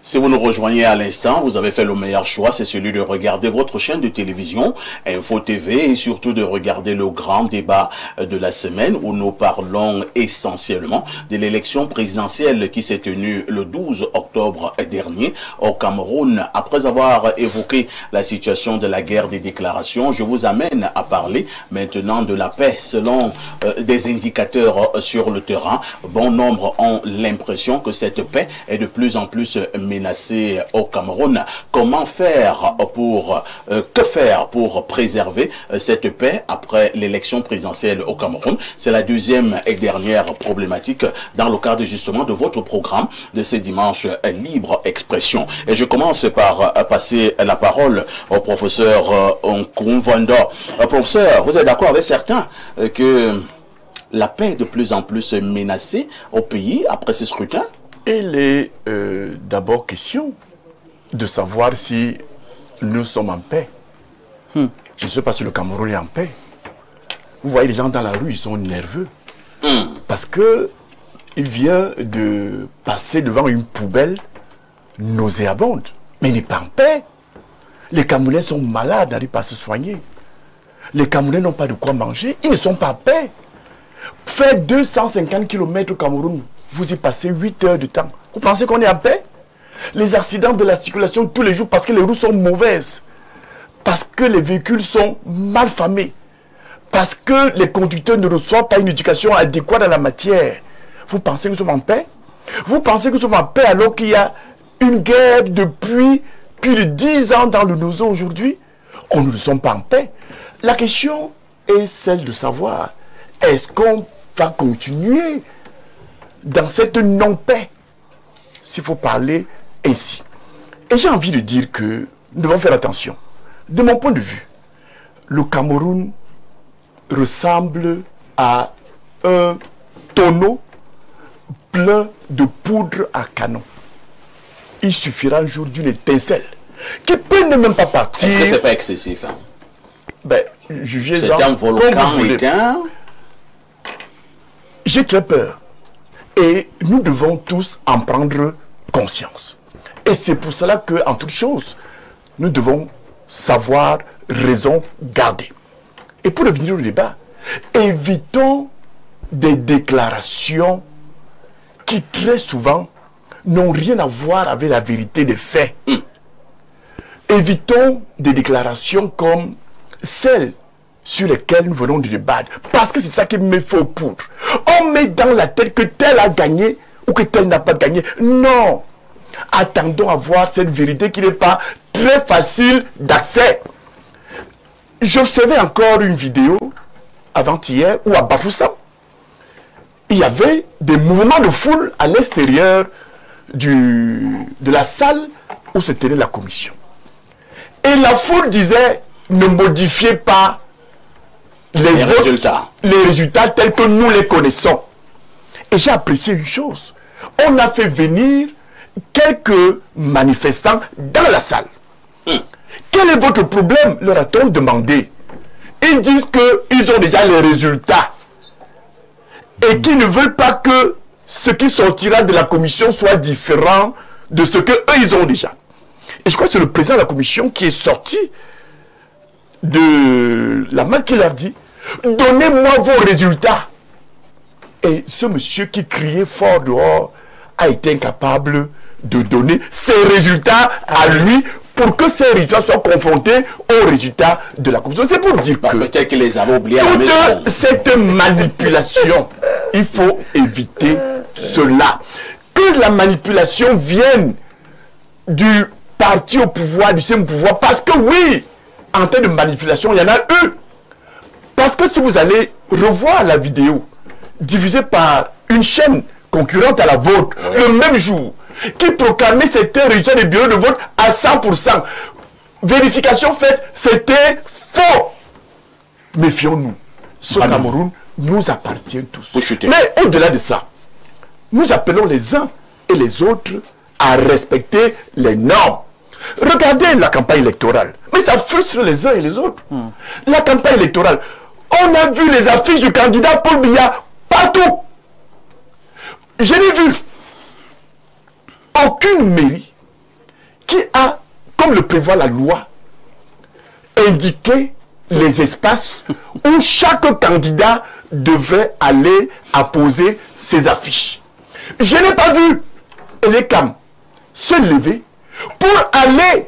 Si vous nous rejoignez à l'instant, vous avez fait le meilleur choix, c'est celui de regarder votre chaîne de télévision, Info TV, et surtout de regarder le grand débat de la semaine où nous parlons essentiellement de l'élection présidentielle qui s'est tenue le 12 octobre dernier au Cameroun. Après avoir évoqué la situation de la guerre des déclarations, je vous amène à parler maintenant de la paix. Selon des indicateurs sur le terrain, bon nombre ont l'impression que cette paix est de plus en plus menacée au Cameroun. Comment faire pour que faire pour préserver cette paix après l'élection présidentielle au Cameroun? C'est la deuxième et dernière problématique dans le cadre justement de votre programme de ce dimanche Libre Expression. Et je commence par passer la parole au professeur Nkoumvando. Professeur, vous êtes d'accord avec certains que la paix est de plus en plus menacée au pays après ce scrutin? Il est d'abord question de savoir si nous sommes en paix. Je ne sais pas si le Cameroun est en paix. Vous voyez les gens dans la rue, ils sont nerveux. Parce que il vient de passer devant une poubelle nauséabonde. Mais il n'est pas en paix. Les Camerounais sont malades, n'arrivent pas à se soigner. Les Camerounais n'ont pas de quoi manger. Ils ne sont pas en paix. Faites 250 km au Cameroun. Vous y passez 8 heures de temps. Vous pensez qu'on est en paix? Les accidents de la circulation tous les jours parce que les routes sont mauvaises. Parce que les véhicules sont mal famés. Parce que les conducteurs ne reçoivent pas une éducation adéquate en la matière. Vous pensez que nous sommes en paix? Vous pensez que nous sommes en paix alors qu'il y a une guerre depuis plus de 10 ans dans le Nozo aujourd'hui? On ne sommes pas en paix. La question est celle de savoir, est-ce qu'on va continuer dans cette non-paix, s'il faut parler ainsi? Et j'ai envie de dire que nous devons faire attention. De mon point de vue, le Cameroun ressemble à un tonneau plein de poudre à canon. Il suffira un jour d'une étincelle qui peut ne même pas partir. Est-ce que c'est pas excessif, hein? Ben, jugez-en. C'est un volcan éteint. J'ai très peur. Et nous devons tous en prendre conscience. Et c'est pour cela que, en toute chose, nous devons savoir raison garder. Et pour revenir au débat, évitons des déclarations qui très souvent n'ont rien à voir avec la vérité des faits. Évitons des déclarations comme celles sur lesquelles nous venons de débattre. Parce que c'est ça qui met faux poudre. On met dans la tête que tel a gagné ou que tel n'a pas gagné. Non. Attendons à voir cette vérité qui n'est pas très facile d'accès. J'observais encore une vidéo avant-hier où à Bafoussam, il y avait des mouvements de foule à l'extérieur de la salle où se tenait la commission. Et la foule disait, ne modifiez pas les résultats tels que nous les connaissons. Et j'ai apprécié une chose. On a fait venir quelques manifestants dans la salle. Quel est votre problème, leur a-t-on demandé? Ils disent qu'ils ont déjà les résultats. Et qu'ils ne veulent pas que ce qui sortira de la commission soit différent de ce qu'eux, ils ont déjà. Et je crois que c'est le président de la commission qui est sorti de la main qui leur dit, donnez-moi vos résultats. Et ce monsieur qui criait fort dehors a été incapable de donner ses résultats à lui pour que ces résultats soient confrontés aux résultats de la commission. C'est pour dire que peut-être qu'il les avait oubliés à la maison. Cette manipulation, il faut éviter cela. Que la manipulation vienne du parti au pouvoir, du système au pouvoir, parce que oui, en termes de manipulation, il y en a eu. Parce que si vous allez revoir la vidéo diffusée par une chaîne concurrente à la vôtre, le même jour, qui proclamait certains résultats des bureaux de vote à 100%. Vérification faite, c'était faux. Méfions-nous. Ce Cameroun nous appartient tous. Mais au-delà de ça, nous appelons les uns et les autres à respecter les normes. Regardez la campagne électorale. Mais ça frustre les uns et les autres. La campagne électorale, on a vu les affiches du candidat Paul Biya partout. Je l'ai vu. Aucune mairie comme le prévoit la loi, indiquer les espaces où chaque candidat devait aller apposer ses affiches. Je n'ai pas vu Elekam se lever pour aller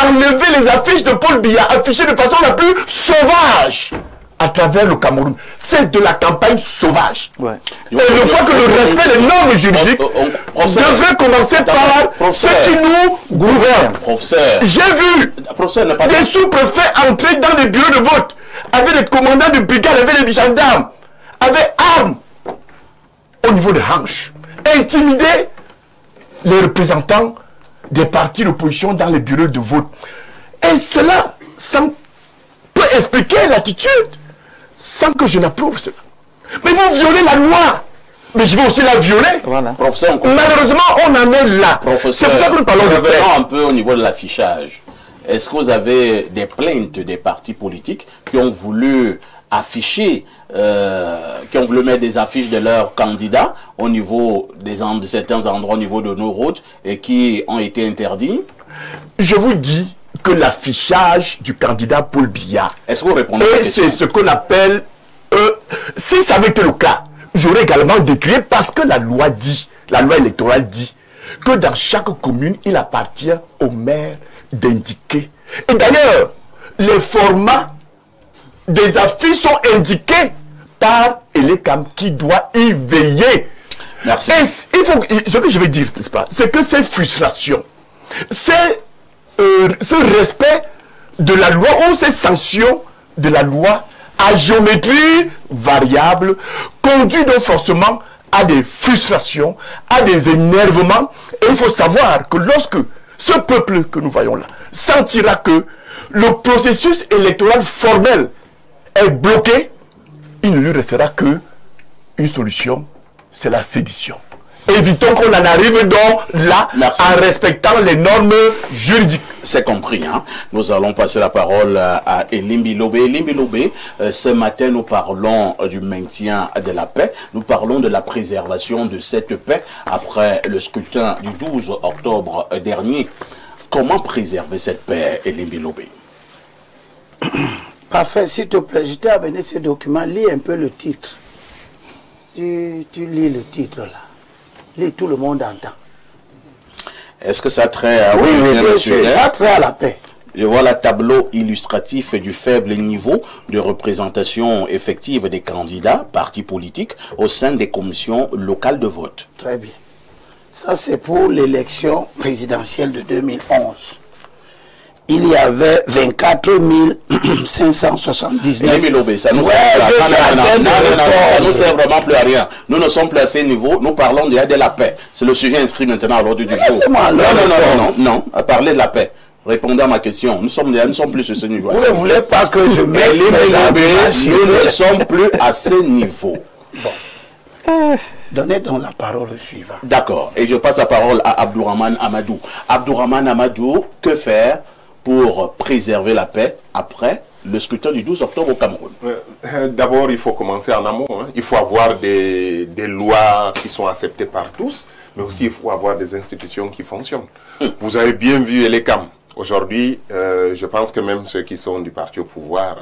enlever les affiches de Paul Biya, affichées de façon la plus sauvage à travers le Cameroun. C'est de la campagne sauvage. Ouais. Et je crois que le respect des normes juridiques devrait commencer par ceux qui nous gouvernent. J'ai vu des sous-préfets entrer dans les bureaux de vote avec des commandants de brigade, avec des gendarmes, avec armes au niveau des hanches, intimider les représentants des partis d'opposition dans les bureaux de vote. Et cela, ça peut expliquer l'attitude sans que je n'approuve cela. Mais vous violez la loi. Mais je vais aussi la violer. Voilà. Professeur, malheureusement, on en est là. C'est pour ça que nous parlons de fait. Un peu au niveau de l'affichage. Est-ce que vous avez des plaintes des partis politiques qui ont voulu afficher, qui ont voulu mettre des affiches de leurs candidats au niveau de certains endroits, au niveau de nos routes, et qui ont été interdits? Je vous dis que l'affichage du candidat Paul Biya, est-ce que vous répondez à la question? C'est ce qu'on appelle, si ça avait été le cas, j'aurais également décrié, parce que la loi dit, la loi électorale dit, que dans chaque commune, il appartient au maire d'indiquer. Et d'ailleurs, les formats des affiches sont indiqués par Elekam qui doit y veiller. Merci. Et il faut, ce que je veux dire, n'est-ce pas, c'est que ces frustrations, c'est ce respect de la loi ou ces sanctions de la loi à géométrie variable conduit donc forcément à des frustrations, à des énervements. Et il faut savoir que lorsque ce peuple que nous voyons là sentira que le processus électoral formel est bloqué, il ne lui restera que une solution, c'est la sédition. Évitons qu'on en arrive donc là. Merci. En respectant les normes juridiques. C'est compris. Hein? Nous allons passer la parole à Elimbi Lobé. Elimbi Lobé, ce matin, nous parlons du maintien de la paix. Nous parlons de la préservation de cette paix après le scrutin du 12 octobre dernier. Comment préserver cette paix, Elimbi Lobé? Parfait, s'il te plaît, je t'ai amené ce document. Lis un peu le titre. Tu lis le titre là. Tout le monde entend. Est-ce que ça trait à... Oui, ça trait à la paix. Je vois le tableau illustratif du faible niveau de représentation effective des candidats, partis politiques, au sein des commissions locales de vote. Très bien. Ça, c'est pour l'élection présidentielle de 2011. Il y avait 24 579. Ça nous sert vraiment plus à rien. Nous ne sommes plus à ce niveau. Nous parlons déjà de la paix. C'est le sujet inscrit maintenant à l'ordre du jour. Non. Parlez de la paix. Répondez à ma question. Nous sommes plus sur ce niveau. Vous ne voulez pas que je mette nous ne sommes plus à ce niveau. Bon. Donnez donc la parole au suivant. D'accord. Et je passe la parole à Abdourahmane Amadou. Abdourahmane Amadou, que faire pour préserver la paix après le scrutin du 12 octobre au Cameroun? D'abord, il faut commencer en amont. Hein. Il faut avoir des lois qui sont acceptées par tous, mais aussi il faut avoir des institutions qui fonctionnent. Vous avez bien vu Elekam. Aujourd'hui, je pense que même ceux qui sont du parti au pouvoir,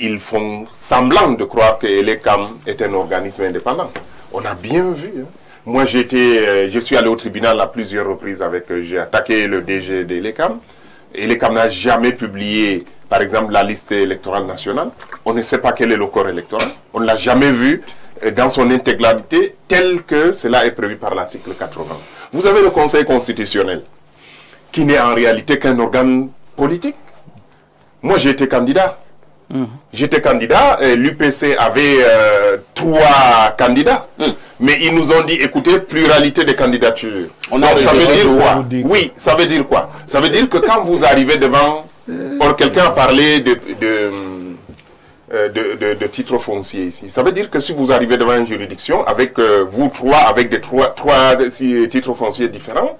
ils font semblant de croire que Elekam est un organisme indépendant. On a bien vu. Hein. Moi, je suis allé au tribunal à plusieurs reprises j'ai attaqué le DG d'Elekam. Elekam n'a jamais publié, par exemple, la liste électorale nationale. On ne sait pas quel est le corps électoral. On ne l'a jamais vu dans son intégralité tel que cela est prévu par l'article 80. Vous avez le Conseil constitutionnel, qui n'est en réalité qu'un organe politique. Moi, j'ai été candidat. J'étais candidat, l'UPC avait 3 candidats. Mais ils nous ont dit, écoutez, pluralité des candidatures. Donc, ça veut dire quoi? Oui, ça veut dire quoi? Ça veut dire que quand vous arrivez devant... quelqu'un a parlé de titres fonciers ici. Ça veut dire que si vous arrivez devant une juridiction, avec vous trois, avec des trois titres fonciers différents,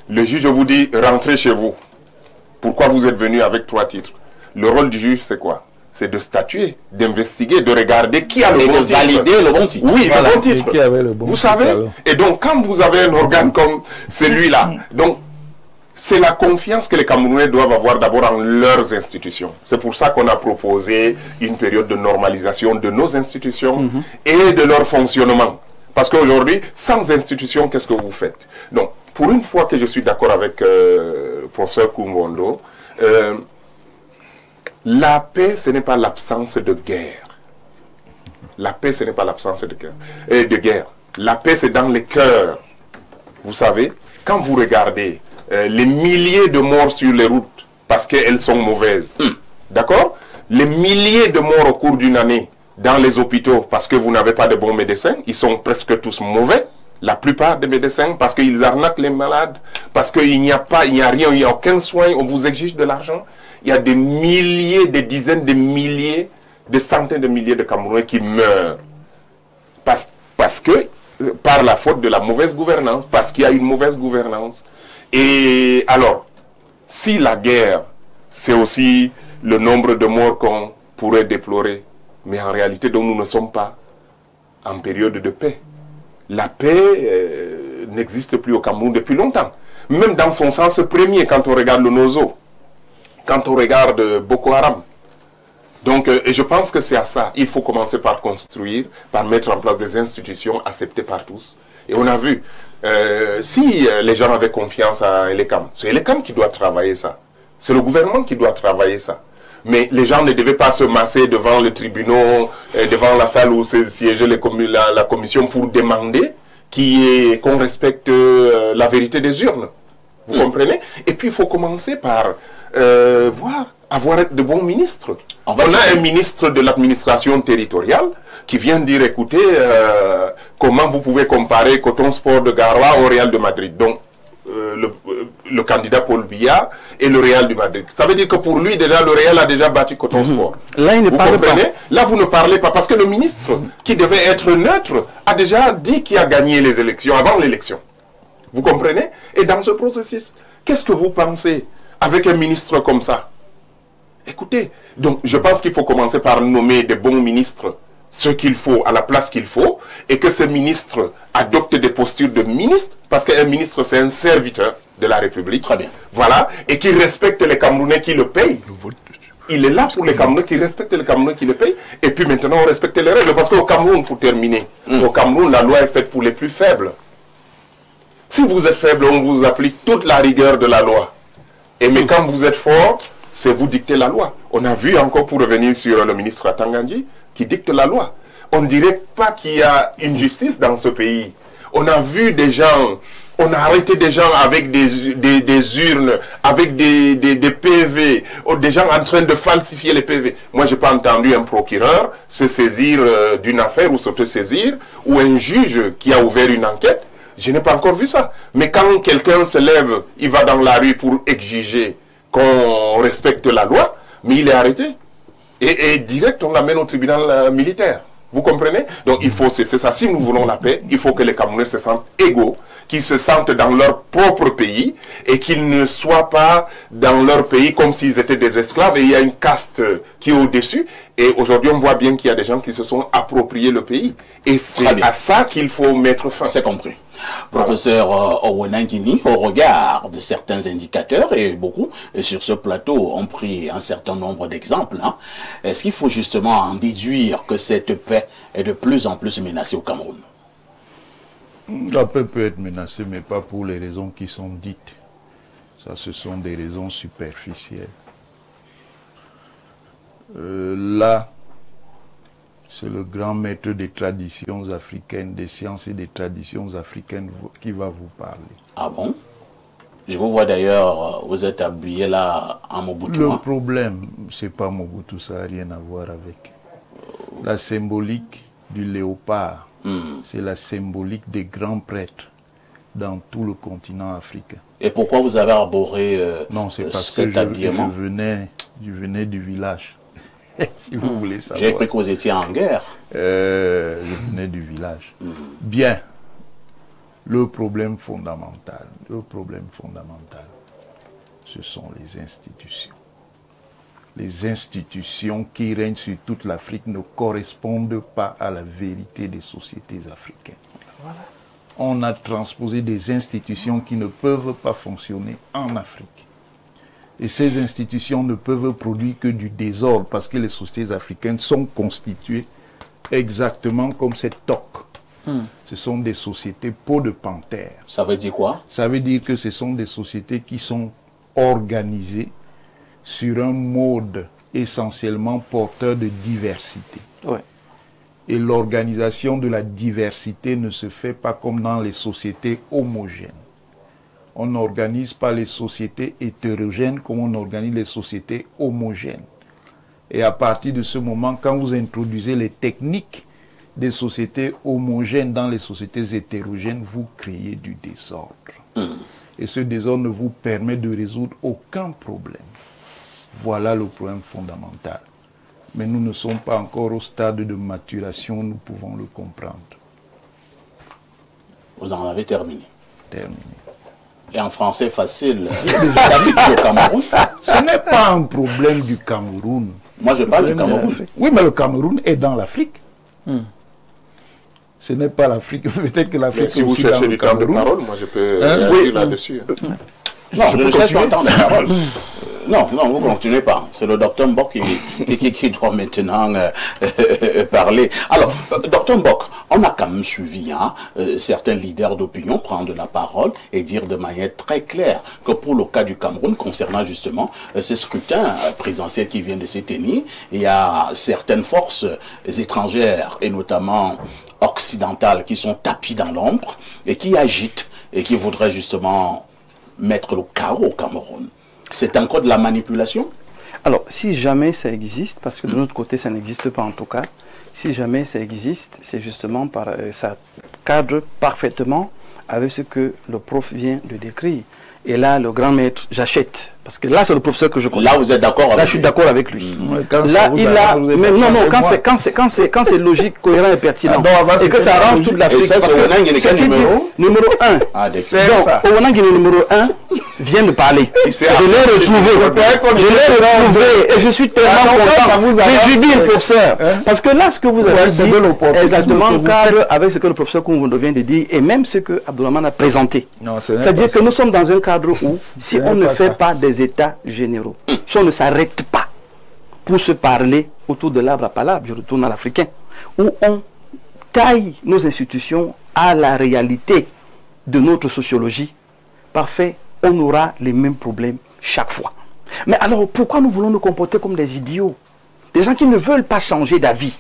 le juge vous dit, rentrez chez vous. Pourquoi vous êtes venu avec 3 titres? Le rôle du juge, c'est quoi? C'est de statuer, d'investiguer, de regarder qui a le bon titre. Et de valider le bon titre. Oui, le bon titre. Qui avait le bon vous savez? Et donc, quand vous avez un organe comme celui-là, donc, c'est la confiance que les Camerounais doivent avoir d'abord en leurs institutions. C'est pour ça qu'on a proposé une période de normalisation de nos institutions et de leur fonctionnement. Parce qu'aujourd'hui, sans institutions, qu'est-ce que vous faites? Donc, pour une fois que je suis d'accord avec le professeur Kumwondo, la paix, ce n'est pas l'absence de guerre. La paix, ce n'est pas l'absence de guerre. La paix, c'est dans les cœurs. Vous savez, quand vous regardez les milliers de morts sur les routes, parce qu'elles sont mauvaises, d'accord? Les milliers de morts au cours d'une année dans les hôpitaux, parce que vous n'avez pas de bons médecins, ils sont presque tous mauvais, la plupart des médecins, parce qu'ils arnaquent les malades, parce qu'il n'y a pas, il n'y a rien, il n'y a aucun soin, on vous exige de l'argent. Il y a des milliers, des dizaines de milliers, des centaines de milliers de Camerounais qui meurent. Parce que, par la faute de la mauvaise gouvernance, parce qu'il y a une mauvaise gouvernance. Et alors, si la guerre, c'est aussi le nombre de morts qu'on pourrait déplorer, mais en réalité, donc, nous ne sommes pas en période de paix. La paix n'existe plus au Cameroun depuis longtemps. Même dans son sens premier, quand on regarde le Nozo, quand on regarde Boko Haram. Donc, et je pense que c'est à ça. Il faut commencer par construire, par mettre en place des institutions acceptées par tous. Et on a vu, si les gens avaient confiance à Elekam, c'est Elekam qui doit travailler ça. C'est le gouvernement qui doit travailler ça. Mais les gens ne devaient pas se masser devant le tribunal, devant la salle où siégeait la commission pour demander qu'on respecte la vérité des urnes. Vous comprenez? Et puis il faut commencer par avoir de bons ministres. On a un ministre de l'administration territoriale qui vient dire, écoutez, comment vous pouvez comparer Coton Sport de Garoua au Real de Madrid. Donc, le candidat Paul Biya et le Real de Madrid. Ça veut dire que pour lui, déjà, le Real a déjà battu Coton Sport. Là, il ne parle pas. Là, vous ne parlez pas parce que le ministre, qui devait être neutre, a déjà dit qu'il a gagné les élections avant l'élection. Vous comprenez? Et dans ce processus, qu'est-ce que vous pensez avec un ministre comme ça? Écoutez, donc je pense qu'il faut commencer par nommer des bons ministres, ce qu'il faut, à la place qu'il faut, et que ces ministres adoptent des postures de ministre, parce qu'un ministre, c'est un serviteur de la République. Très bien. Voilà, et qui respecte les Camerounais qui le payent. Il est là pour les Camerounais qui respectent les Camerounais qui le payent. Et puis maintenant, on respecte les règles. Parce qu'au Cameroun, pour terminer, au Cameroun, la loi est faite pour les plus faibles. Si vous êtes faible, on vous applique toute la rigueur de la loi. Mais quand vous êtes fort, c'est vous dicter la loi. On a vu encore, pour revenir sur le ministre Atangandji, qui dicte la loi. On ne dirait pas qu'il y a une justice dans ce pays. On a vu des gens, on a arrêté des gens avec des urnes, avec des PV, des gens en train de falsifier les PV. Moi, je n'ai pas entendu un procureur se saisir d'une affaire ou s'auto-saisir, ou un juge qui a ouvert une enquête. Je n'ai pas encore vu ça. Mais quand quelqu'un se lève, il va dans la rue pour exiger qu'on respecte la loi, mais il est arrêté. Et direct, on l'amène au tribunal militaire. Vous comprenez? Donc il faut cesser ça. Si nous voulons la paix, il faut que les Camerounais se sentent égaux, qu'ils se sentent dans leur propre pays et qu'ils ne soient pas dans leur pays comme s'ils étaient des esclaves et il y a une caste qui est au-dessus. Et aujourd'hui, on voit bien qu'il y a des gens qui se sont appropriés le pays. Et c'est à ça qu'il faut mettre fin. C'est compris. Professeur Owenangini, au regard de certains indicateurs, et beaucoup sur ce plateau ont pris un certain nombre d'exemples, est-ce qu'il faut justement en déduire que cette paix est de plus en plus menacée au Cameroun? La paix peut être menacée, mais pas pour les raisons qui sont dites. Ça, ce sont des raisons superficielles. Là, c'est le grand maître des traditions africaines, des sciences et des traditions africaines qui va vous parler. Ah bon? Je vous vois d'ailleurs, vous êtes habillé là en Mobutu. Le problème, c'est pas Mobutu, ça n'a rien à voir avec. La symbolique du léopard, c'est la symbolique des grands prêtres dans tout le continent africain. Et pourquoi vous avez arboré non, c'est parce cet que habillement? je venais du village. Si vous voulez savoir. J'ai cru que vous étiez en guerre. Je venais du village. Bien. Le problème fondamental, ce sont les institutions. Les institutions qui règnent sur toute l'Afrique ne correspondent pas à la vérité des sociétés africaines. Voilà. on a transposé des institutions qui ne peuvent pas fonctionner en Afrique. Et ces institutions ne peuvent produire que du désordre parce que les sociétés africaines sont constituées exactement comme cette toque. Ce sont des sociétés peau de panthère. Ça veut dire quoi? Ça veut dire que ce sont des sociétés qui sont organisées sur un mode essentiellement porteur de diversité. Ouais. Et l'organisation de la diversité ne se fait pas comme dans les sociétés homogènes. On n'organise pas les sociétés hétérogènes comme on organise les sociétés homogènes. Et à partir de ce moment, quand vous introduisez les techniques des sociétés homogènes dans les sociétés hétérogènes, vous créez du désordre. Et ce désordre ne vous permet de résoudre aucun problème. Voilà le problème fondamental. Mais nous ne sommes pas encore au stade de maturation où nous pouvons le comprendre. Vous en avez terminé. Terminé. Et en français facile, vous habitez au Cameroun? Ce n'est pas un problème du Cameroun. Moi, je parle du Cameroun. Oui, mais le Cameroun est dans l'Afrique. Ce n'est pas l'Afrique. Peut-être que l'Afrique Si est vous aussi dans cherchez le du temps de Cameroun. parole, moi je peux réagir là-dessus. Non, je ne cherche pas temps de parole. Non, vous ne continuez pas. C'est le docteur Mbok qui doit maintenant parler. Alors, docteur Mbok, on a quand même suivi certains leaders d'opinion prendre la parole et dire de manière très claire que pour le cas du Cameroun, concernant justement ce scrutin présidentiel qui vient de se tenir, il y a certaines forces étrangères et notamment occidentales qui sont tapies dans l'ombre et qui agitent et qui voudraient justement mettre le chaos au Cameroun. C'est encore de la manipulation? Alors, si jamais ça existe, parce que de notre côté, ça n'existe pas en tout cas, si jamais ça existe, c'est justement par ça cadre parfaitement avec ce que le prof vient de décrire. Et là, le grand maître, j'achète. Parce que là, c'est le professeur que je connais. Là, vous êtes d'accord avec lui? Là, je suis d'accord avec lui. Là, il a... Mais non, quand c'est logique, cohérent et pertinent, et que ça arrange toute l'Afrique. Et ça, c'est Onang Guinéen numéro? Numéro 1. Ah, c'est ça. Onang Guinéen numéro 1 vient de parler. Je l'ai retrouvé. Et je suis tellement content. Mais je dis le professeur. Parce que là, ce que vous avez dit, exactement cadre avec ce que le professeur Koumoundo vient de dire, et même ce que Abdourahmane a présenté. C'est-à-dire que nous sommes dans un cadre où, si on ne fait pas des états généraux, si on ne s'arrête pas pour se parler autour de l'arbre à palabres, je retourne à l'africain, où on taille nos institutions à la réalité de notre sociologie, parfait, on aura les mêmes problèmes chaque fois. Mais alors, pourquoi nous voulons nous comporter comme des idiots? Des gens qui ne veulent pas changer d'avis.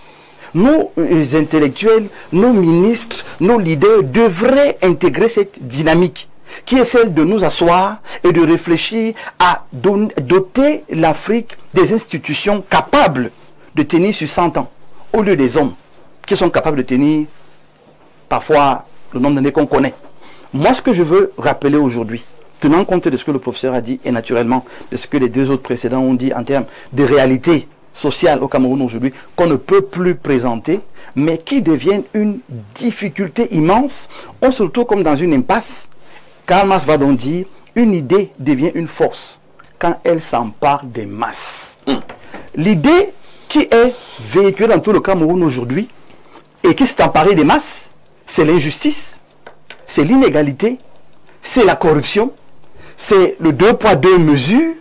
Nos intellectuels, nos ministres, nos leaders devraient intégrer cette dynamique qui est celle de nous asseoir et de réfléchir à doter l'Afrique des institutions capables de tenir sur 100 ans, au lieu des hommes qui sont capables de tenir parfois le nombre d'années qu'on connaît. Moi, ce que je veux rappeler aujourd'hui, tenant compte de ce que le professeur a dit et naturellement de ce que les deux autres précédents ont dit en termes de réalité sociale au Cameroun aujourd'hui, qu'on ne peut plus présenter, mais qui deviennent une difficulté immense. On se retrouve comme dans une impasse. Karl Marx va donc dire, une idée devient une force quand elle s'empare des masses. L'idée qui est véhiculée dans tout le Cameroun aujourd'hui et qui s'est emparée des masses, c'est l'injustice, c'est l'inégalité, c'est la corruption, c'est le 2 poids 2 mesures,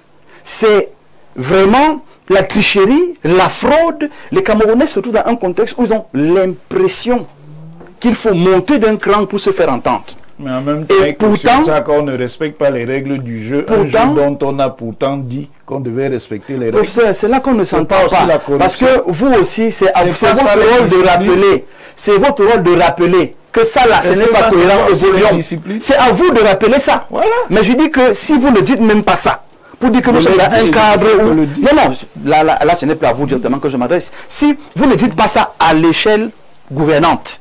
c'est vraiment la tricherie, la fraude. Les Camerounais se trouvent dans un contexte où ils ont l'impression qu'il faut monter d'un cran pour se faire entendre. Mais en même temps, c'est ça qu'on ne respecte pas les règles du jeu, un jeu dont on a pourtant dit qu'on devait respecter les règles. C'est là qu'on ne s'entend pas. Parce que vous aussi, c'est votre rôle de rappeler. C'est votre rôle de rappeler que ça là, ce n'est pas cohérent et évoluant. C'est à vous de rappeler ça. Voilà. Mais je dis que si vous ne dites même pas ça, pour dire que nous sommes dans un cadre où... Non, là, ce n'est pas à vous directement que je m'adresse. Si vous ne dites pas ça à l'échelle gouvernante,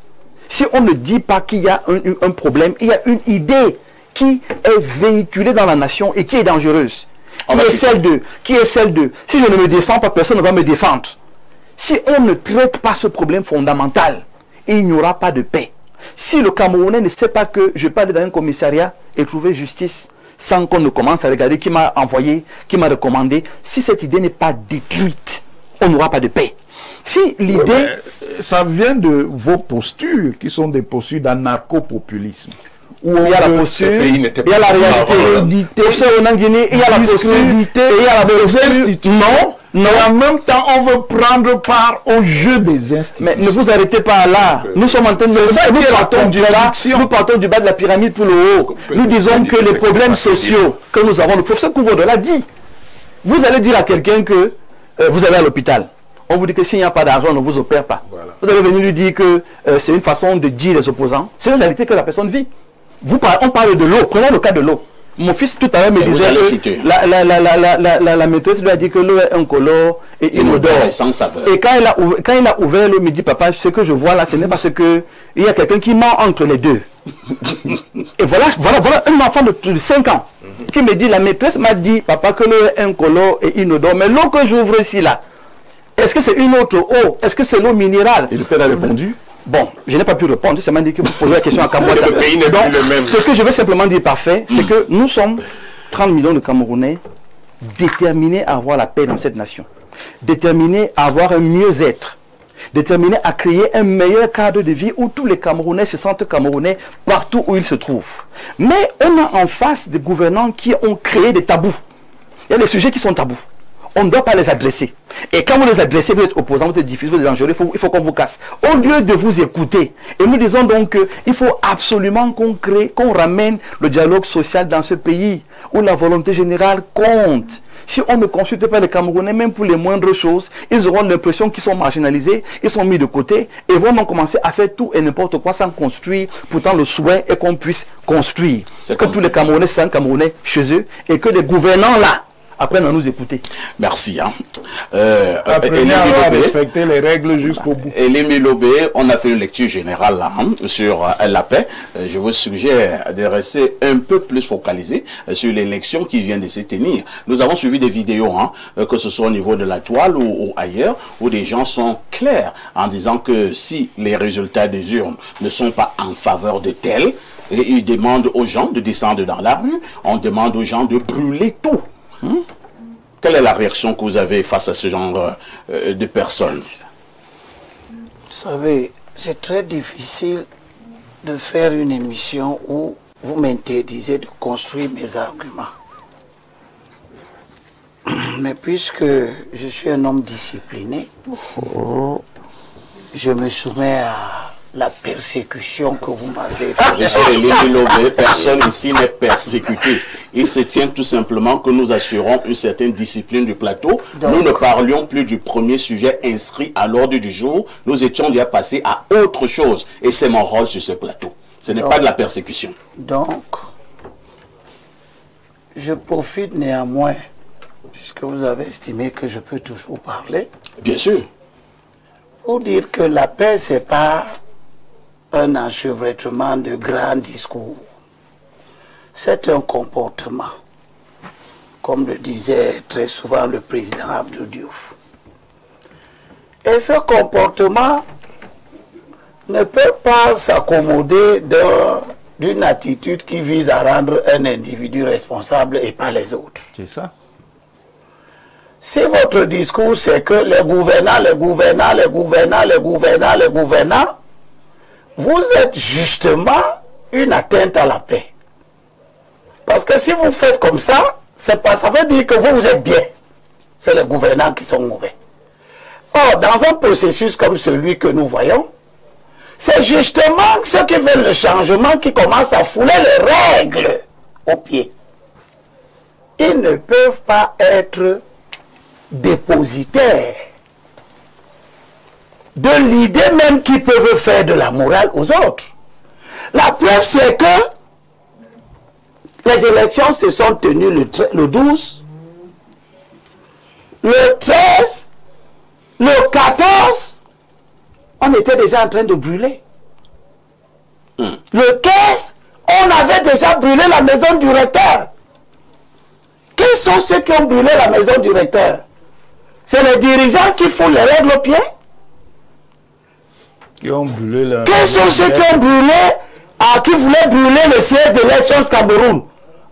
si on ne dit pas qu'il y a un problème, il y a une idée qui est véhiculée dans la nation et qui est dangereuse. Qui est celle de, si je ne me défends pas, personne ne va me défendre. Si on ne traite pas ce problème fondamental, il n'y aura pas de paix. Si le Camerounais ne sait pas que je peux aller dans un commissariat et trouver justice sans qu'on ne commence à regarder qui m'a envoyé, qui m'a recommandé, si cette idée n'est pas détruite, on n'aura pas de paix. Si l'idée... Ça vient de vos postures, qui sont des postures d'anarcho-populisme. Où il y a la posture, il y a la réalité, il y a la posture, il y a la posture. Non, en même temps, on veut prendre part au jeu des institutions. Mais ne vous arrêtez pas là. Nous sommes en train de... Nous partons du bas de la pyramide pour le haut. Nous disons que les problèmes sociaux que nous avons, le professeur Kouvodo l'a dit. Vous allez dire à quelqu'un que vous allez à l'hôpital. On vous dit que s'il n'y a pas d'argent, on ne vous opère pas. Voilà. Vous allez venir lui dire que c'est une façon de dire les opposants. C'est une réalité que la personne vit. On parle de l'eau. Prenez le cas de l'eau. Mon fils tout à l'heure me disait que la maîtresse lui a dit que l'eau est incolore et inodore. Sans saveur. Et quand il a ouvert l'eau, il me dit, papa, ce que je vois là, ce n'est pas ce que... Il y a quelqu'un qui ment entre les deux. Et voilà un enfant de 5 ans qui me dit, la maîtresse m'a dit, papa, que l'eau est incolore et inodore. Mais l'eau que j'ouvre ici là, est-ce que c'est une autre eau? Est-ce que c'est l'eau minérale? Et le père a répondu. Bon, je n'ai pas pu répondre, ça m'a dit que vous posez la question à Kamwata. Le pays n'est plus le même. Ce que je veux simplement dire parfait, c'est que nous sommes 30 millions de Camerounais déterminés à avoir la paix dans cette nation, déterminés à avoir un mieux-être, déterminés à créer un meilleur cadre de vie où tous les Camerounais se sentent Camerounais partout où ils se trouvent. Mais on a en face des gouvernants qui ont créé des tabous. Il y a des sujets qui sont tabous. On ne doit pas les adresser. Et quand vous les adressez, vous êtes opposant, vous êtes difficile, vous êtes dangereux, il faut qu'on vous casse. Au lieu de vous écouter, et nous disons donc qu'il faut absolument qu'on ramène le dialogue social dans ce pays, où la volonté générale compte. Si on ne consulte pas les Camerounais, même pour les moindres choses, ils auront l'impression qu'ils sont marginalisés, ils sont mis de côté, et vont donc commencer à faire tout et n'importe quoi sans construire. Pourtant, le souhait est qu'on puisse construire. Que tous les Camerounais soient Camerounais chez eux, et que les gouvernants là, apprennent à nous écouter. Merci. Apprenez à respecter les règles jusqu'au bout. Elémie Lobé, on a fait une lecture générale là, sur la paix. Je vous suggère de rester un peu plus focalisé sur l'élection qui vient de se tenir. Nous avons suivi des vidéos, que ce soit au niveau de la toile ou ailleurs, où des gens sont clairs en disant que si les résultats des urnes ne sont pas en faveur de tel, et ils demandent aux gens de descendre dans la rue, on demande aux gens de brûler tout. Quelle est la réaction que vous avez face à ce genre de personnes? Vous savez, c'est très difficile de faire une émission où vous m'interdisez de construire mes arguments. Mais puisque je suis un homme discipliné, je me soumets à la persécution que vous m'avez faite. Personne ici n'est persécuté. Il se tient tout simplement que nous assurons une certaine discipline du plateau. Donc, nous ne parlions plus du premier sujet inscrit à l'ordre du jour. Nous étions déjà passés à autre chose. Et c'est mon rôle sur ce plateau. Ce n'est pas de la persécution. Donc, je profite néanmoins, puisque vous avez estimé que je peux toujours parler. Bien sûr. Pour dire que la paix, ce n'est pas un enchevêtrement de grands discours. C'est un comportement, comme le disait très souvent le président Abdou Diouf. Et ce comportement ne peut pas s'accommoder d'une attitude qui vise à rendre un individu responsable et pas les autres. C'est ça. Si votre discours c'est que les gouvernants, vous êtes justement une atteinte à la paix. Parce que si vous faites comme ça, ça veut dire que vous êtes bien. C'est les gouvernants qui sont mauvais. Or, dans un processus comme celui que nous voyons, c'est justement ceux qui veulent le changement qui commencent à fouler les règles aux pieds. Ils ne peuvent pas être dépositaires de l'idée même qu'ils peuvent faire de la morale aux autres. La preuve, c'est que les élections se sont tenues le 12, le 13, le 14, on était déjà en train de brûler. Le 15, on avait déjà brûlé la maison du recteur. Qui sont ceux qui ont brûlé la maison du recteur? C'est les dirigeants qui font les règles aux pieds? Qui ont brûlé la... Quels sont ceux qui ont brûlé, qui voulaient brûler le siège de l'Elections Cameroun,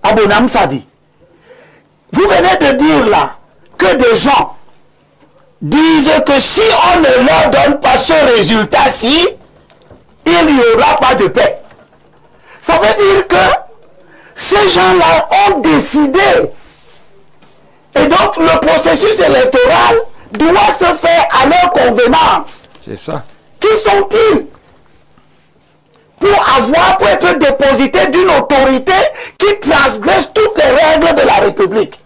Abonam Sadi? Vous venez de dire là que des gens disent que si on ne leur donne pas ce résultat-ci, il n'y aura pas de paix. Ça veut dire que ces gens-là ont décidé. Et donc le processus électoral doit se faire à leur convenance. C'est ça. Qui sont-ils pour être déposité d'une autorité qui transgresse toutes les règles de la République?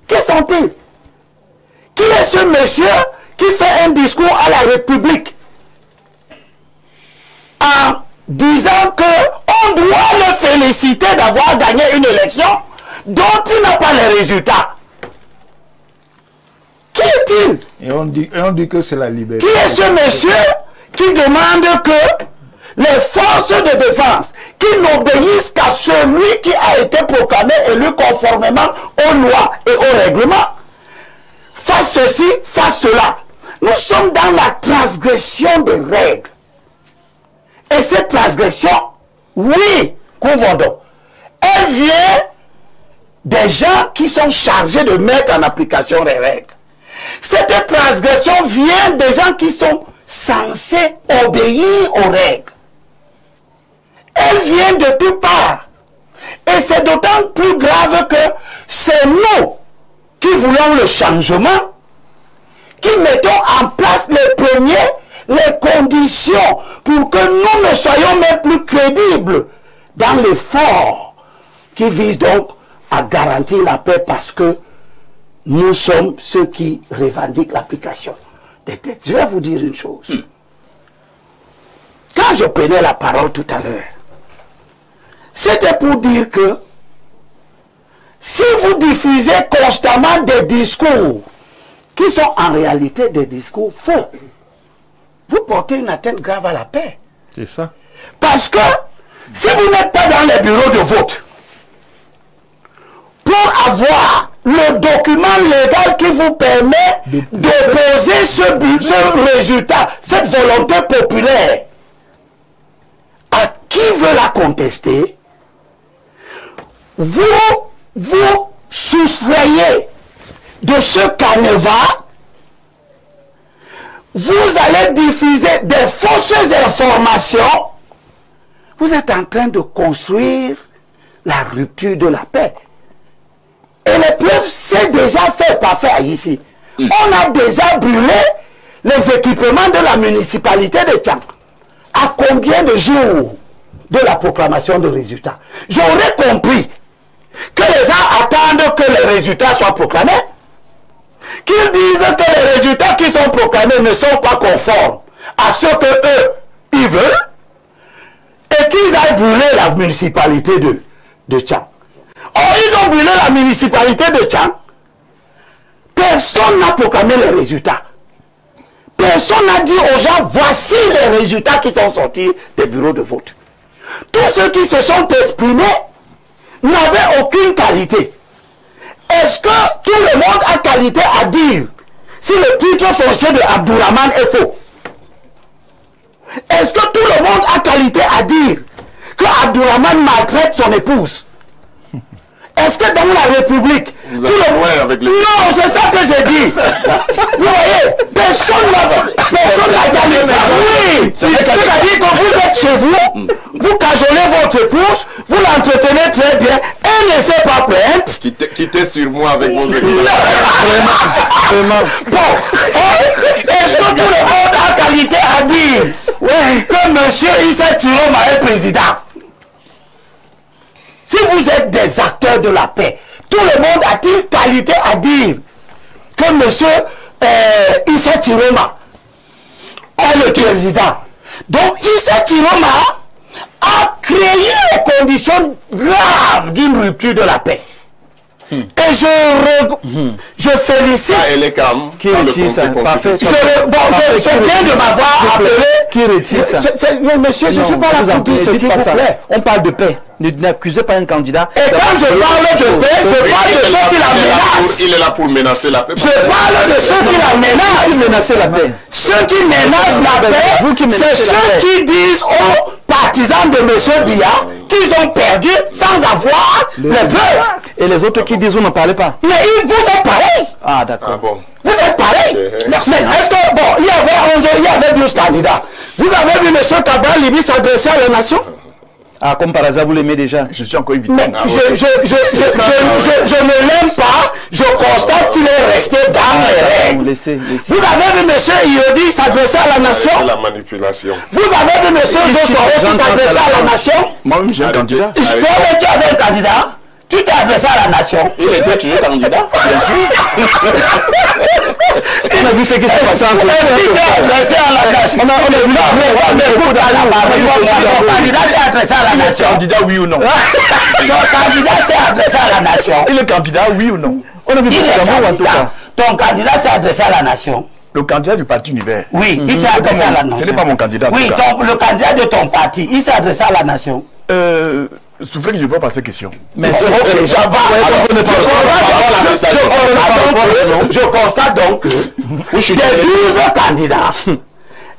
Qui sont-ils? Qui est ce monsieur qui fait un discours à la République en disant qu'on doit le féliciter d'avoir gagné une élection dont il n'a pas les résultats? Qui est-il? Et on dit que c'est la liberté. Qui est ce monsieur qui demande que les forces de défense qui n'obéissent qu'à celui qui a été proclamé élu conformément aux lois et aux règlements fassent ceci, fassent cela? Nous sommes dans la transgression des règles. Et cette transgression, oui, convenons, elle vient des gens qui sont chargés de mettre en application les règles. Cette transgression vient des gens qui sont censés obéir aux règles. Elle vient de toutes parts. Et c'est d'autant plus grave que c'est nous qui voulons le changement, qui mettons en place les conditions pour que nous ne soyons même plus crédibles dans l'effort qui vise donc à garantir la paix, parce que nous sommes ceux qui revendiquent l'application des textes. Je vais vous dire une chose. Quand je prenais la parole tout à l'heure, c'était pour dire que si vous diffusez constamment des discours qui sont en réalité des discours faux, vous portez une atteinte grave à la paix. C'est ça. Parce que si vous n'êtes pas dans les bureaux de vote pour avoir le document légal qui vous permet d'opposer ce résultat, cette volonté populaire, à qui veut la contester, vous soustrayez de ce canevas, vous allez diffuser des fausses informations, vous êtes en train de construire la rupture de la paix. Et les preuves, c'est déjà fait par faire ici. On a déjà brûlé les équipements de la municipalité de Tchang. À combien de jours de la proclamation de résultats? J'aurais compris que les gens attendent que les résultats soient proclamés, qu'ils disent que les résultats qui sont proclamés ne sont pas conformes à ce que eux, ils veulent, et qu'ils aillent brûler la municipalité de Tchang. Or, ils ont brûlé la municipalité de Tchang. Personne n'a proclamé les résultats. Personne n'a dit aux gens, voici les résultats qui sont sortis des bureaux de vote. Tous ceux qui se sont exprimés n'avaient aucune qualité. Est-ce que tout le monde a qualité à dire si le titre foncier de Abdourahmane est faux? Est-ce que tout le monde a qualité à dire que Abdourahmane maltraite son épouse? Est-ce que dans la République, vous tout le... avec les... Non, c'est ça que j'ai dit. Vous voyez, personne n'a gagné ça. Oui, c'est-à-dire que vous êtes chez vous, vous cajolez votre épouse, vous l'entretenez très bien, elle ne s'est pas plainte. Quittez sur moi avec vos équipes. Vraiment. Bon, est-ce que tout le monde a qualité à dire que M. Issa Tiroma est président? Si vous êtes des acteurs de la paix, tout le monde a-t-il qualité à dire que M. Issa Tiroma est le président? Donc Issa Tiroma a créé les conditions graves d'une rupture de la paix. Et je félicite. Ah, elle est calme. Qui retire ça? Parfait. C'est bien de m'avoir appelé. Qui retire ça? Monsieur, je ne suis pas là pour dire ce qui vous plaît. On parle de paix. N'accusez pas un candidat. Et quand je parle de paix, je parle de ceux qui la menacent. Il est là pour menacer la paix. Je parle de ceux qui la menacent. Menacer la paix. Ceux qui menacent la paix, c'est ceux qui disent aux partisans de M. Biya qu'ils ont perdu sans avoir les preuves. Et les autres qui disent vous ne parlez pas. Mais vous êtes pareil. Ah d'accord. Ah, bon. Vous Vous êtes pareil. Merci. Mais est-ce que, bon, il y avait 12 candidats. Vous avez vu M. Cabral Libi s'adresser à la nation? Ah, comme par hasard, vous l'aimez déjà. Je suis encore invité. Mais je ne l'aime pas, je constate qu'il est resté dans les règles. Laissez. Vous avez vu M. Iodi s'adresser à la nation? C'est la manipulation. Vous avez vu M. Joshua aussi s'adresser à la nation? Moi-même, j'ai un candidat. Toi-même, tu avais un candidat? Tu t'es adressé à la nation? Il était toujours candidat, bien sûr. On a vu ce qui s'est passé en Côte. Est-ce qu'il s'est adressé à la nation? On a vu ton candidat s'est adressé à la nation. Candidat, oui ou non? Ton candidat s'est adressé à la nation. Et le candidat, oui ou non? On a vu en tout cas. Ton candidat s'est adressé à la nation. Le candidat du parti Univers. Oui, il s'est adressé à la nation. Ce n'est pas mon candidat. Oui, le candidat de ton parti, il s'est adressé à la nation. Soufflez que je ne réponds pas à cette question. Mais ok, je constate donc que des 12 candidats,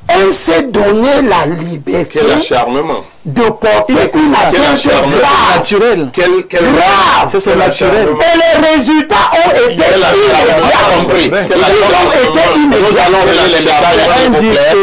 elle s'est donné la liberté Quel acharnement. de porter une attaque grave. Naturel. Grave. C'est naturel. Et les résultats ont été immédiats. Ils ont été Nous immédiats. allons donner les messages, s'il vous plaît.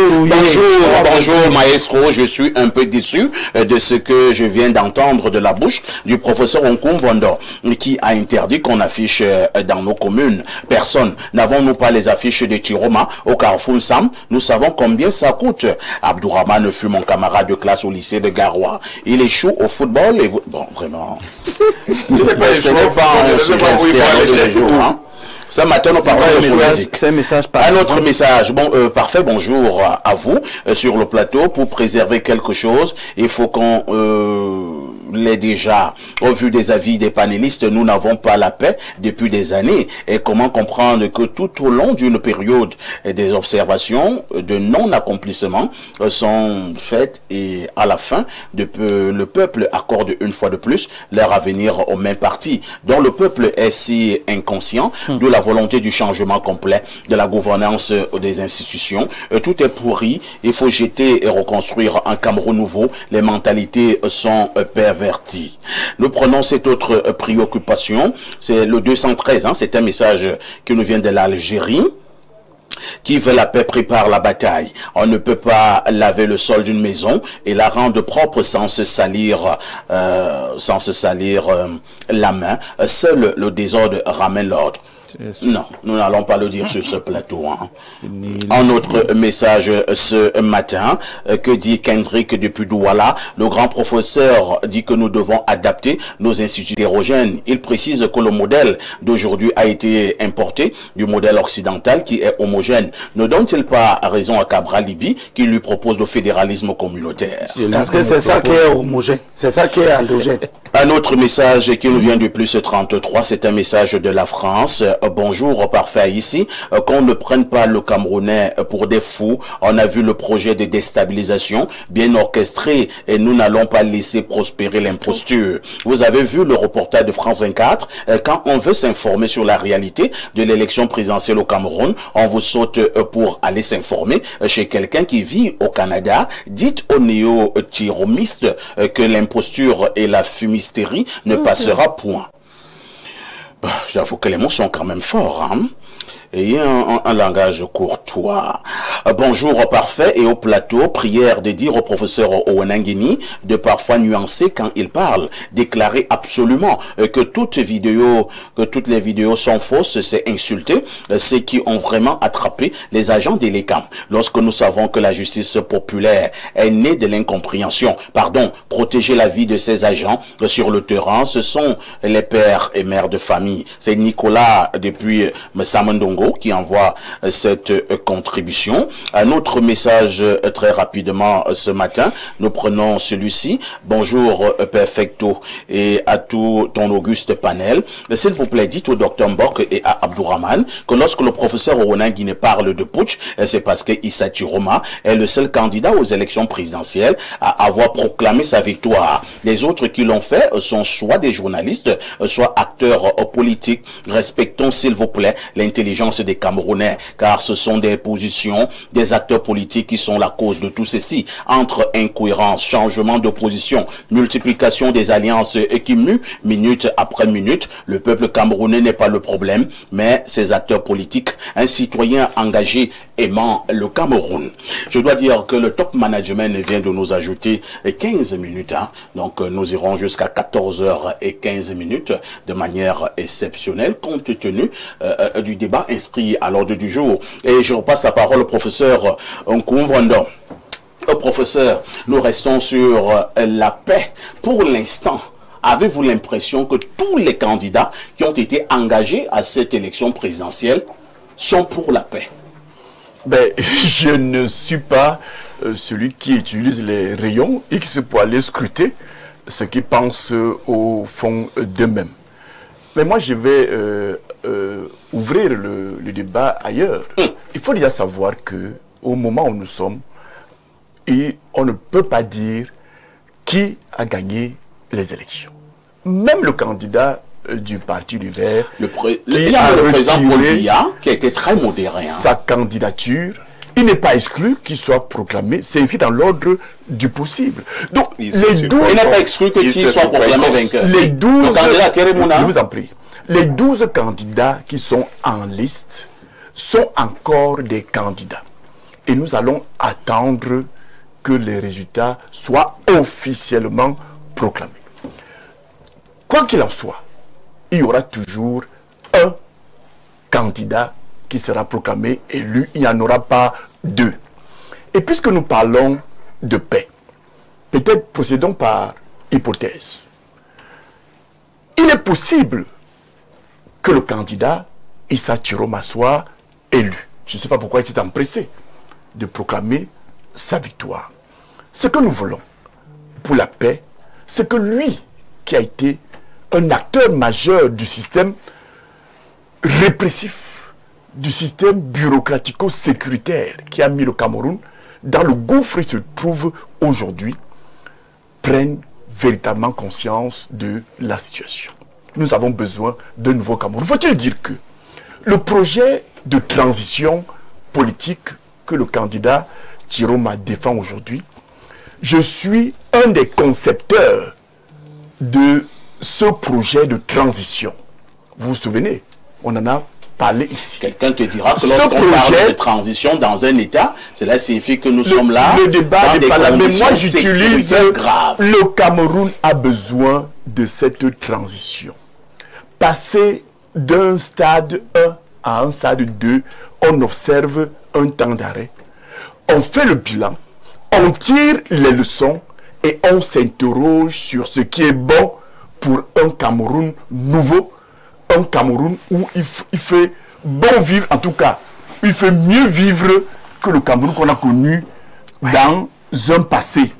Bonjour, maestro. Je suis un peu déçu de ce que je viens d'entendre de la bouche du professeur Onkoum Vondo, qui a interdit qu'on affiche dans nos communes. Personne. N'avons-nous pas les affiches de Tiroma au Carrefour Sam? Nous savons combien ça coûte. Abdourahmane fut mon camarade de classe au lycée de Garoua. Il échoue au football et vous... Bon, vraiment. Ce n'est pas un sujet inspirant de nos jours, hein. Ce matin, nous parlons de politique. C'est un message Un autre message. Bon, parfait, bonjour à vous sur le plateau. Pour préserver quelque chose, il faut qu'on l'ait déjà. Au vu des avis des panélistes, nous n'avons pas la paix depuis des années. Et comment comprendre que tout au long d'une période, des observations de non-accomplissement sont faites et à la fin, le peuple accorde une fois de plus leur avenir au même parti, dont le peuple est si inconscient de la volonté du changement complet de la gouvernance des institutions. Tout est pourri. Il faut jeter et reconstruire un Cameroun nouveau. Les mentalités sont perverties. Nous prenons cette autre préoccupation. C'est le 213. Hein, c'est un message qui nous vient de l'Algérie. Qui veut la paix prépare la bataille. On ne peut pas laver le sol d'une maison et la rendre propre sans se salir la main. Seul le désordre ramène l'ordre. Non, nous n'allons pas le dire sur ce plateau. Hein. Un autre message ce matin, que dit Kendrick depuis Douala. Le grand professeur dit que nous devons adapter nos instituts hétérogènes. Il précise que le modèle d'aujourd'hui a été importé du modèle occidental qui est homogène. Ne donne-t-il pas raison à Cabral Libi qui lui propose le fédéralisme communautaire? Parce que c'est ça qui est homogène, c'est ça qui est endogène. Un autre message qui nous vient du plus 33, c'est un message de la France. Bonjour, parfait ici. Qu'on ne prenne pas le Camerounais pour des fous. On a vu le projet de déstabilisation bien orchestré et nous n'allons pas laisser prospérer l'imposture. Vous avez vu le reportage de France 24. Quand on veut s'informer sur la réalité de l'élection présidentielle au Cameroun, on vous saute pour aller s'informer chez quelqu'un qui vit au Canada. Dites aux néo-tiromistes que l'imposture et la fumisterie ne passera point. J'avoue que les mots sont quand même forts, hein? Ayez un langage courtois. Bonjour parfait et au plateau, prière de dire au professeur Owenangini de parfois nuancer quand il parle, déclarer absolument que toutes les vidéos sont fausses, c'est insulter ceux qui ont vraiment attrapé les agents de l'ECAM. Lorsque nous savons que la justice populaire est née de l'incompréhension, protéger la vie de ces agents sur le terrain, ce sont les pères et mères de famille. C'est Nicolas depuis Samandongo qui envoie cette contribution. Un autre message très rapidement ce matin, nous prenons celui-ci. Bonjour Perfecto et à tout ton auguste panel. S'il vous plaît, dites au Dr Mbok et à Abdourahmane que lorsque le professeur Owenangine parle de putsch, c'est parce que Issa Tiroma est le seul candidat aux élections présidentielles à avoir proclamé sa victoire. Les autres qui l'ont fait sont soit des journalistes, soit acteurs politiques. Respectons s'il vous plaît l'intelligence conscience des Camerounais, car ce sont des positions des acteurs politiques qui sont la cause de tout ceci. Entre incohérence, changement de position, multiplication des alliances qui muent minute après minute, le peuple camerounais n'est pas le problème, mais ses acteurs politiques, un citoyen engagé aimant le Cameroun. Je dois dire que le top management vient de nous ajouter 15 minutes. Hein. Donc nous irons jusqu'à 14h15 de manière exceptionnelle compte tenu du débat inscrit à l'ordre du jour. Et je repasse la parole au professeur Nkoumvrando. Professeur, nous restons sur la paix. Pour l'instant, avez-vous l'impression que tous les candidats qui ont été engagés à cette élection présidentielle sont pour la paix? Ben, je ne suis pas celui qui utilise les rayons X pour aller scruter ce qu'ils pensent au fond d'eux-mêmes. Mais moi, je vais ouvrir le débat ailleurs. Il faut déjà savoir que au moment où nous sommes, on ne peut pas dire qui a gagné les élections. Même le candidat du Parti du Vert, le président Paul Biya, qui a été très modéré. Sa candidature, il n'est pas exclu qu'il soit proclamé, c'est inscrit dans l'ordre du possible. Donc, il n'est pas exclu qu'il soit proclamé vainqueur. Les 12, je vous en prie, les 12 candidats qui sont en liste sont encore des candidats. Et nous allons attendre que les résultats soient officiellement proclamés. Quoi qu'il en soit, il y aura toujours un candidat qui sera proclamé élu, il n'y en aura pas deux. Et puisque nous parlons de paix, peut-être procédons par hypothèse. Il est possible que le candidat Issa Chiroma soit élu. Je ne sais pas pourquoi il s'est empressé de proclamer sa victoire. Ce que nous voulons pour la paix, c'est que lui, qui a été un acteur majeur du système répressif, du système bureaucratico-sécuritaire qui a mis le Cameroun dans le gouffre où il se trouve aujourd'hui, prenne véritablement conscience de la situation. Nous avons besoin d'un nouveau Cameroun. Faut-il dire que le projet de transition politique que le candidat Chiroma défend aujourd'hui, je suis un des concepteurs de ce projet de transition. Vous vous souvenez, on en a parlé ici. Quelqu'un te dira que lorsqu'on parle de transition dans un État, cela signifie que nous sommes là. Le débat n'est pas là, mais moi j'utilise le Cameroun a besoin de cette transition. Passer d'un stade 1 à un stade 2, on observe un temps d'arrêt. On fait le bilan, on tire les leçons et on s'interroge sur ce qui est bon pour un Cameroun nouveau, un Cameroun où il fait bon vivre, en tout cas, il fait mieux vivre que le Cameroun qu'on a connu dans un passé.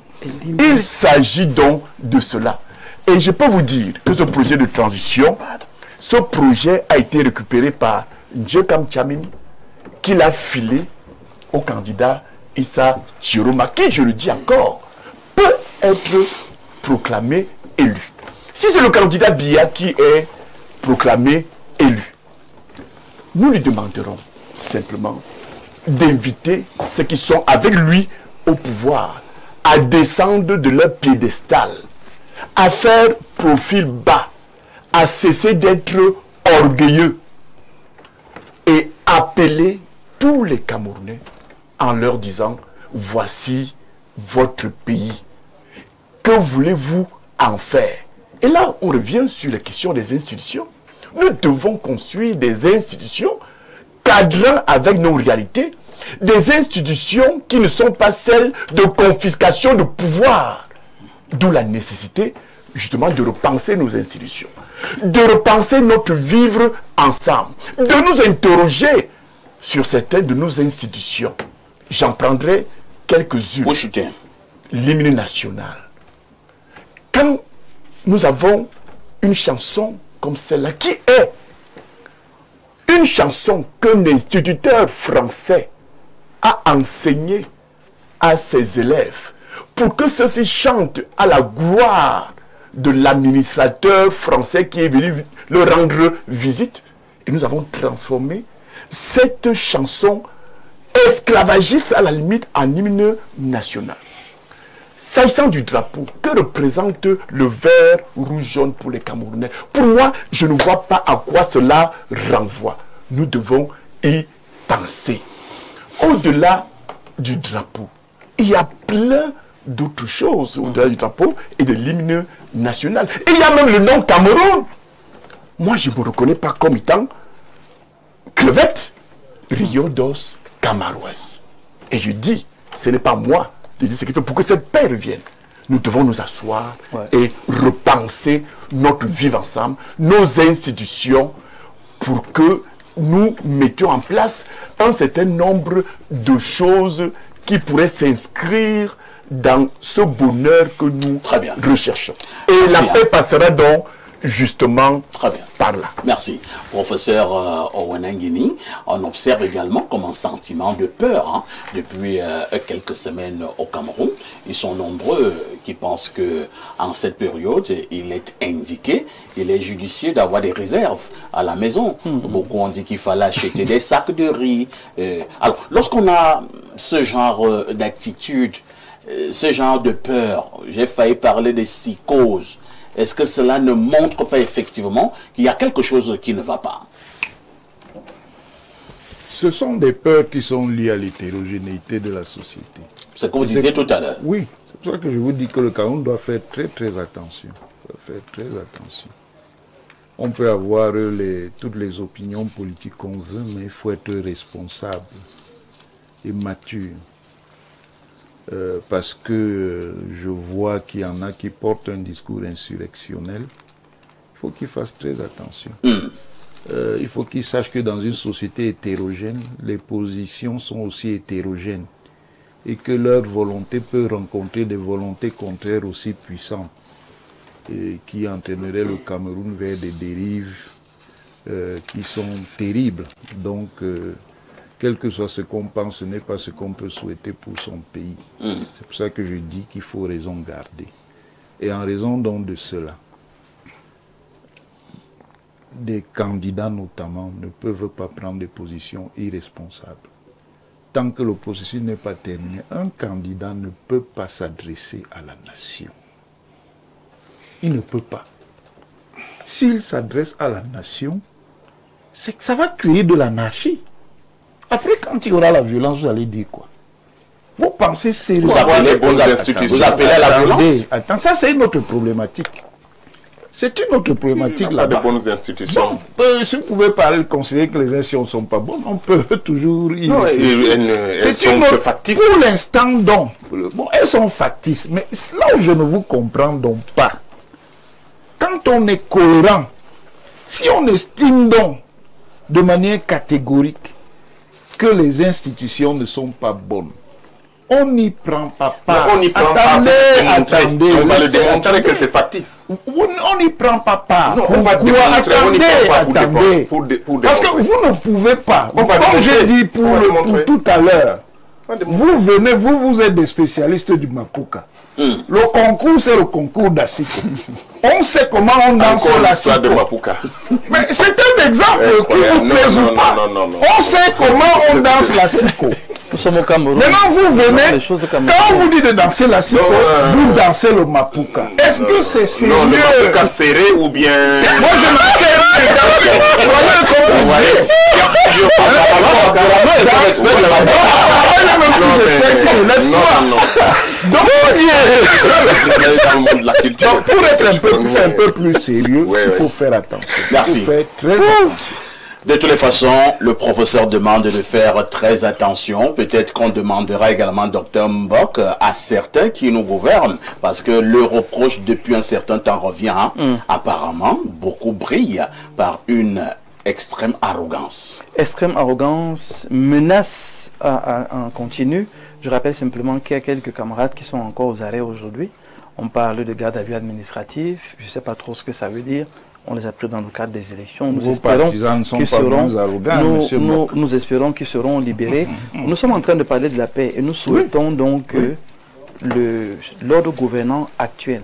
Il s'agit donc de cela. Et je peux vous dire que ce projet de transition, ce projet a été récupéré par Njekam Tchamini, qui l'a filé au candidat Issa Chiroma, qui, je le dis encore, peut être proclamé élu. Si c'est le candidat Biya qui est proclamé élu, nous lui demanderons simplement d'inviter ceux qui sont avec lui au pouvoir à descendre de leur piédestal, à faire profil bas, à cesser d'être orgueilleux et appeler tous les Camerounais en leur disant: voici votre pays. Que voulez-vous en faire? Et là, on revient sur la question des institutions. Nous devons construire des institutions cadrant avec nos réalités, des institutions qui ne sont pas celles de confiscation de pouvoir. D'où la nécessité, justement, de repenser nos institutions, de repenser notre vivre ensemble, de nous interroger sur certaines de nos institutions. J'en prendrai quelques-unes. L'hymne national. Quand nous avons une chanson comme celle-là, qui est une chanson qu'un instituteur français a enseignée à ses élèves pour que ceux-ci chantent à la gloire de l'administrateur français qui est venu leur rendre visite. Et nous avons transformé cette chanson esclavagiste à la limite en hymne national. S'agissant du drapeau, que représente le vert, rouge, jaune pour les Camerounais? Pour moi, je ne vois pas à quoi cela renvoie. Nous devons y penser. Au-delà du drapeau, il y a plein d'autres choses au-delà du drapeau et de l'hymne national. Et il y a même le nom Cameroun. Moi, je ne me reconnais pas comme étant crevette, Rio dos Camaroes. Et je dis, ce n'est pas moi de dire ce qu'il faut pour que cette paix revienne. Nous devons nous asseoir et repenser notre vivre ensemble, nos institutions, pour que nous mettions en place un certain nombre de choses qui pourraient s'inscrire dans ce bonheur que nous recherchons. Et la paix passera donc justement par là. Merci. Professeur Owenangini, on observe également comme un sentiment de peur depuis quelques semaines au Cameroun. Ils sont nombreux qui pensent que en cette période, il est indiqué, il est judicieux d'avoir des réserves à la maison. Beaucoup ont dit qu'il fallait acheter des sacs de riz. Alors, lorsqu'on a ce genre d'attitude, ce genre de peur, j'ai failli parler de psychose, est-ce que cela ne montre pas effectivement qu'il y a quelque chose qui ne va pas? Ce sont des peurs qui sont liées à l'hétérogénéité de la société. C'est ce que vous disiez tout à l'heure. Oui, c'est pour ça que je vous dis que le Cameroun doit faire très attention. On peut avoir toutes les opinions politiques qu'on veut, mais il faut être responsable et mature. Parce que je vois qu'il y en a qui portent un discours insurrectionnel. Il faut qu'ils fassent très attention. Il faut qu'ils sachent que dans une société hétérogène, les positions sont aussi hétérogènes. Et que leur volonté peut rencontrer des volontés contraires aussi puissantes. Et qui entraîneraient le Cameroun vers des dérives qui sont terribles. Donc, quel que soit ce qu'on pense, ce n'est pas ce qu'on peut souhaiter pour son pays. C'est pour ça que je dis qu'il faut raison garder. Et en raison donc de cela, des candidats notamment ne peuvent pas prendre des positions irresponsables. Tant que le processus n'est pas terminé, un candidat ne peut pas s'adresser à la nation. Il ne peut pas. S'il s'adresse à la nation, c'est que ça va créer de l'anarchie. Après, quand il y aura la violence, vous allez dire quoi? Vous pensez sérieusement... Vous appelez à la violence? Attends, ça c'est une autre problématique. C'est une autre problématique là-bas. Pas de bonnes institutions. Bon, si vous pouvez considérer que les institutions ne sont pas bonnes, on peut toujours y réfléchir. Elles sont factices. Pour l'instant, donc, bon, elles sont factices. Mais là où je ne vous comprends donc pas, quand on est cohérent, si on estime donc de manière catégorique que les institutions ne sont pas bonnes, on n'y prend pas part. On n'y prend attendez, pas. Attendez. On va le démontrer que c'est factice. On n'y prend pas part. Non, on va démontrer. Attendez. Parce que vous ne pouvez pas. Comme j'ai dit pour tout à l'heure, vous venez, vous êtes des spécialistes du Mapuka. Le concours, c'est le concours d'Assiko. On sait comment on danse l'Assiko. Mais c'est un exemple qui vous plaise ou pas. On sait comment on danse l'Assiko. Nous sommes au Cameroun. Maintenant, vous venez, quand on vous dit de danser l'Assiko, vous dansez le Mapuka. Est-ce que c'est sérieux? Non, le Mapuka serré ou bien... Moi, je m'en sais rien de danser. Voilà comme vous voyez. Donc, pour être un peu plus sérieux, il faut faire attention. Merci. Il faut faire très attention. De toutes les façons, le professeur demande de faire très attention. Peut-être qu'on demandera également, Dr Mbok, à certains qui nous gouvernent, parce que le reproche depuis un certain temps revient. Apparemment, beaucoup brillent par une extrême arrogance. Extrême arrogance, menace en continu. Je rappelle simplement qu'il y a quelques camarades qui sont encore aux arrêts aujourd'hui. On parle de garde à vue administratif. Je ne sais pas trop ce que ça veut dire. On les a pris dans le cadre des élections. Nous espérons qu'ils seront libérés. Nous sommes en train de parler de la paix et nous souhaitons donc que l'ordre gouvernant actuel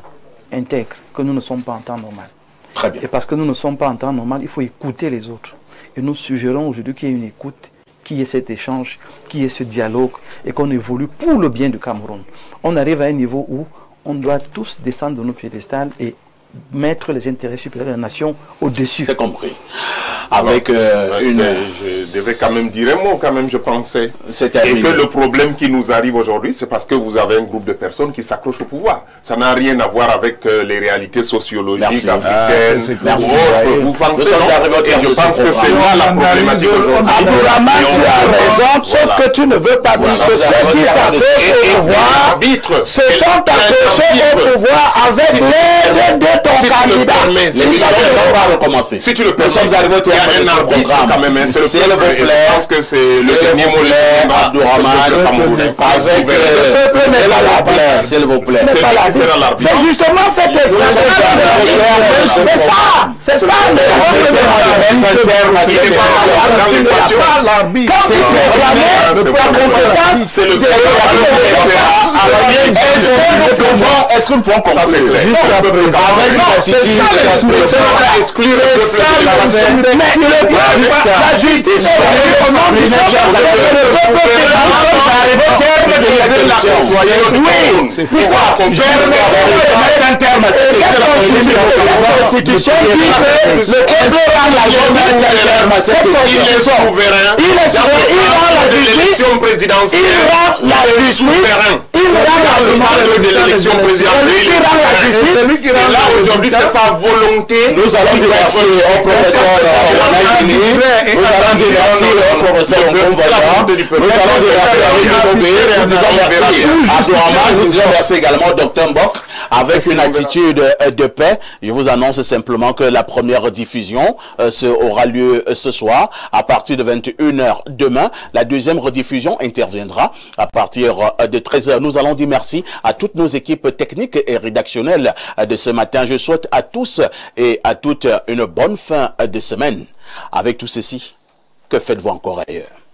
intègre que nous ne sommes pas en temps normal. Très bien. Et parce que nous ne sommes pas en temps normal, il faut écouter les autres. Et nous suggérons aujourd'hui qu'il y ait une écoute, qu'il y ait cet échange, qu'il y ait ce dialogue et qu'on évolue pour le bien du Cameroun. On arrive à un niveau où on doit tous descendre de nos piédestals et mettre les intérêts supérieurs de la nation au-dessus. C'est compris. Avec je devais quand même dire un mot, quand même, je pensais. Et que le problème qui nous arrive aujourd'hui, c'est parce que vous avez un groupe de personnes qui s'accrochent au pouvoir. Ça n'a rien à voir avec les réalités sociologiques africaines ou autres. Vous pensez, je pense que c'est là la problématique aujourd'hui. Abdourahmane, tu as raison, sauf que tu ne veux pas dire que ceux qui s'accrochent au pouvoir se sont accrochés au pouvoir avec l'aide de ton candidat. On va recommencer. Si tu le permets, nous sommes arrivés il y a un arbitre quand même. C'est le peuple. Je pense que c'est le dernier mot. Abdourahmane, avec le peuple n'est pas l'arbitre. S'il vous plaît. C'est justement cette extraction. C'est ça. C'est ça. Quand tu réclames la compétence, c'est le est-ce que nous pouvons conclure? La justice est l'élection présidentielle. Là aujourd'hui c'est sa volonté. Nous allons dire merci au professeur Onaïkini, nous allons dire merci au professeur Nkomvoya, nous allons dire merci à Rémi Bobé, nous disons merci à Abdourahmane, nous disons merci également au Dr Mbok, avec une attitude de paix. Je vous annonce simplement que la première diffusion aura lieu ce soir à partir de 21 h demain. La deuxième rediffusion interviendra à partir de 13 h. Nous allons dire merci à toutes nos équipes techniques et rédactionnelles de ce matin. Je souhaite à tous et à toutes une bonne fin de semaine. Avec tout ceci, que faites-vous encore ailleurs?